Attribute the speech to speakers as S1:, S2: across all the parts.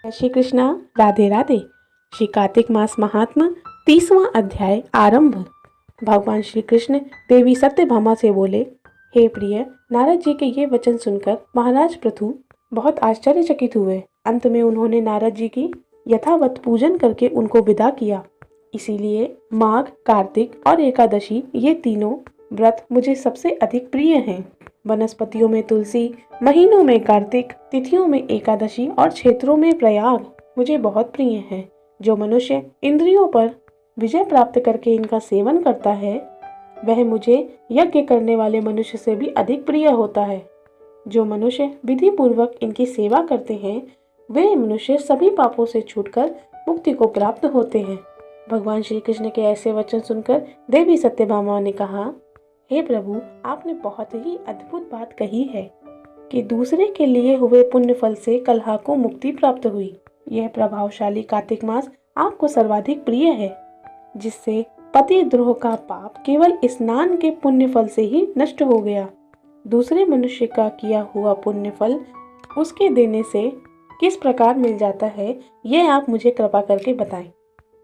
S1: श्री कृष्णा, राधे राधे। श्री कार्तिक मास महात्म 30वां अध्याय आरंभ। भगवान श्री कृष्ण देवी सत्यभामा से बोले, हे प्रिय, नारद जी के ये वचन सुनकर महाराज पृथु बहुत आश्चर्यचकित हुए। अंत में उन्होंने नारद जी की यथावत पूजन करके उनको विदा किया। इसीलिए माघ, कार्तिक और एकादशी ये तीनों व्रत मुझे सबसे अधिक प्रिय हैं। वनस्पतियों में तुलसी, महीनों में कार्तिक, तिथियों में एकादशी और क्षेत्रों में प्रयाग मुझे बहुत प्रिय हैं। जो मनुष्य इंद्रियों पर विजय प्राप्त करके इनका सेवन करता है, वह मुझे यज्ञ करने वाले मनुष्य से भी अधिक प्रिय होता है। जो मनुष्य विधि पूर्वक इनकी सेवा करते हैं, वे मनुष्य सभी पापों से छूटकर मुक्ति को प्राप्त होते हैं। भगवान श्री कृष्ण के ऐसे वचन सुनकर देवी सत्यभामा ने कहा, हे प्रभु, आपने बहुत ही अद्भुत बात कही है कि दूसरे के लिए हुए पुण्य फल से कलह को मुक्ति प्राप्त हुई। यह प्रभावशाली कार्तिक मास आपको सर्वाधिक प्रिय है, जिससे पति द्रोह का पाप केवल स्नान के पुण्य फल से ही नष्ट हो गया। दूसरे मनुष्य का किया हुआ पुण्य फल उसके देने से किस प्रकार मिल जाता है, यह आप मुझे कृपा करके बताएं।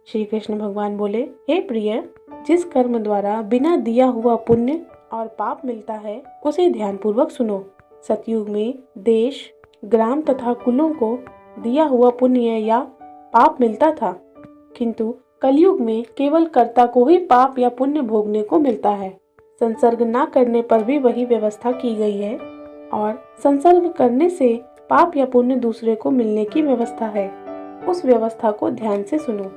S1: श्री कृष्ण भगवान बोले, हे प्रिय, जिस कर्म द्वारा बिना दिया हुआ पुण्य और पाप मिलता है, उसे ध्यानपूर्वक सुनो। सतयुग में देश, ग्राम तथा कुलों को दिया हुआ पुण्य या पाप मिलता था, किंतु कलयुग में केवल कर्ता को ही पाप या पुण्य भोगने को मिलता है। संसर्ग न करने पर भी वही व्यवस्था की गई है, और संसर्ग करने से पाप या पुण्य दूसरे को मिलने की व्यवस्था है। उस व्यवस्था को ध्यान से सुनो।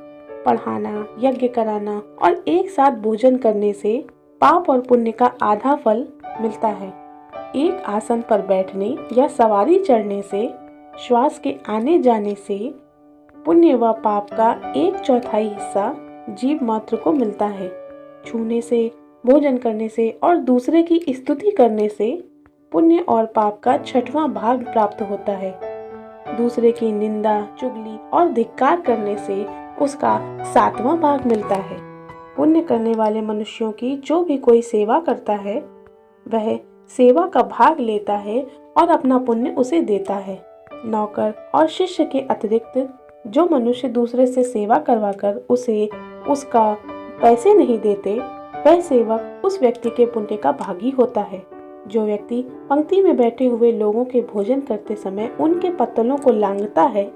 S1: पढ़ाना, यज्ञ कराना और एक साथ भोजन करने से पाप और पुण्य का आधा फल मिलता है। एक आसन पर बैठने या सवारी चढ़ने से, श्वास के आने जाने से पुण्य व पाप का 1/4 हिस्सा जीव मात्र को मिलता है। छूने से, भोजन करने से और दूसरे की स्तुति करने से पुण्य और पाप का 6वां भाग प्राप्त होता है। दूसरे की निंदा, चुगली और धिक्कार करने से उसका 7वां भाग मिलता है। पुण्य करने वाले मनुष्यों की जो भी कोई सेवा करता है, वह सेवा का भाग लेता है और अपना पुण्य उसे देता है। नौकर और शिष्य के अतिरिक्त जो मनुष्य दूसरे से सेवा करवाकर उसे उसका पैसे नहीं देते, वह सेवक उस व्यक्ति के पुण्य का भागी होता है। जो व्यक्ति पंक्ति में बैठे हुए लोगों के भोजन करते समय उनके पत्तलों को लांघता है,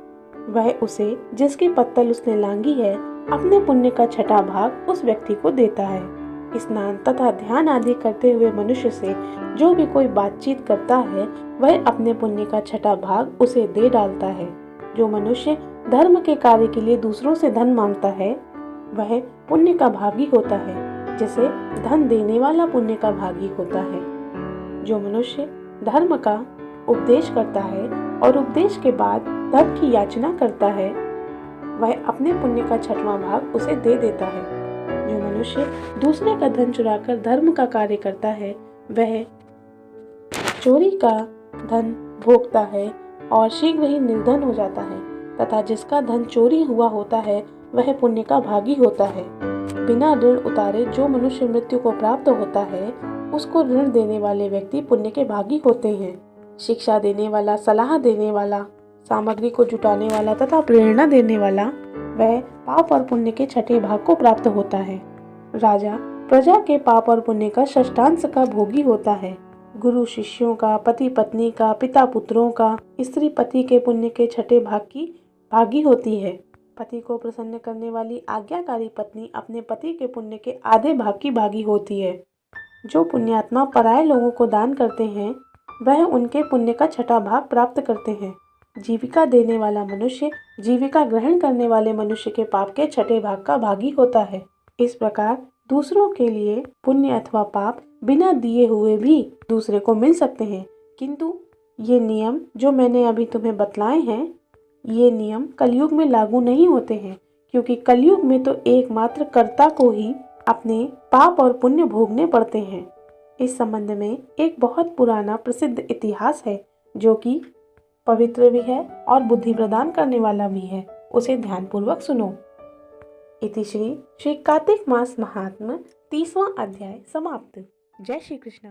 S1: वह उसे जिसकी पत्तल उसने लांघी है, अपने पुण्य का 6वां भाग उस व्यक्ति को देता है। स्नान तथा ध्यान आदि करते हुए मनुष्य से जो भी कोई बातचीत करता है, वह अपने पुण्य का 6वां भाग उसे दे डालता है। जो मनुष्य धर्म के कार्य के लिए दूसरों से धन मांगता है, वह पुण्य का भागी होता है, जैसे धन देने वाला पुण्य का भागी होता है। जो मनुष्य धर्म का उपदेश करता है और उपदेश के बाद धन की याचना करता है, वह अपने पुण्य का 6वां भाग उसे दे देता है। जो मनुष्य दूसरे का धन चुराकर धर्म का कार्य करता है, वह चोरी का धन भोगता है और शीघ्र ही निर्धन हो जाता है, तथा जिसका धन चोरी हुआ होता है, वह पुण्य का भागी होता है। बिना ऋण उतारे जो मनुष्य मृत्यु को प्राप्त होता है, उसको ऋण देने वाले व्यक्ति पुण्य के भागी होते हैं। शिक्षा देने वाला, सलाह देने वाला, सामग्री को जुटाने वाला तथा प्रेरणा देने वाला, वह पाप और पुण्य के 6ठे भाग को प्राप्त होता है। राजा प्रजा के पाप और पुण्य का 6ष्ठांश का भोगी होता है। गुरु शिष्यों का, पति पत्नी का, पिता पुत्रों का, स्त्री पति के पुण्य के 6ठे भाग की भागी होती है। पति को प्रसन्न करने वाली आज्ञाकारी पत्नी अपने पति के पुण्य के आधे भाग की भागी होती है। जो पुण्यात्मा पराये लोगों को दान करते हैं, वह उनके पुण्य का 6वां भाग प्राप्त करते हैं। जीविका देने वाला मनुष्य जीविका ग्रहण करने वाले मनुष्य के पाप के 6ठे भाग का भागी होता है। इस प्रकार दूसरों के लिए पुण्य अथवा पाप बिना दिए हुए भी दूसरे को मिल सकते हैं, किंतु ये नियम जो मैंने अभी तुम्हें बतलाए हैं, ये नियम कलयुग में लागू नहीं होते हैं, क्योंकि कलयुग में तो एकमात्र कर्ता को ही अपने पाप और पुण्य भोगने पड़ते हैं। इस संबंध में एक बहुत पुराना प्रसिद्ध इतिहास है, जो कि पवित्र भी है और बुद्धि प्रदान करने वाला भी है। उसे ध्यानपूर्वक सुनो। इति श्री कार्तिक मास महात्म 30वां अध्याय समाप्त। जय श्री कृष्ण।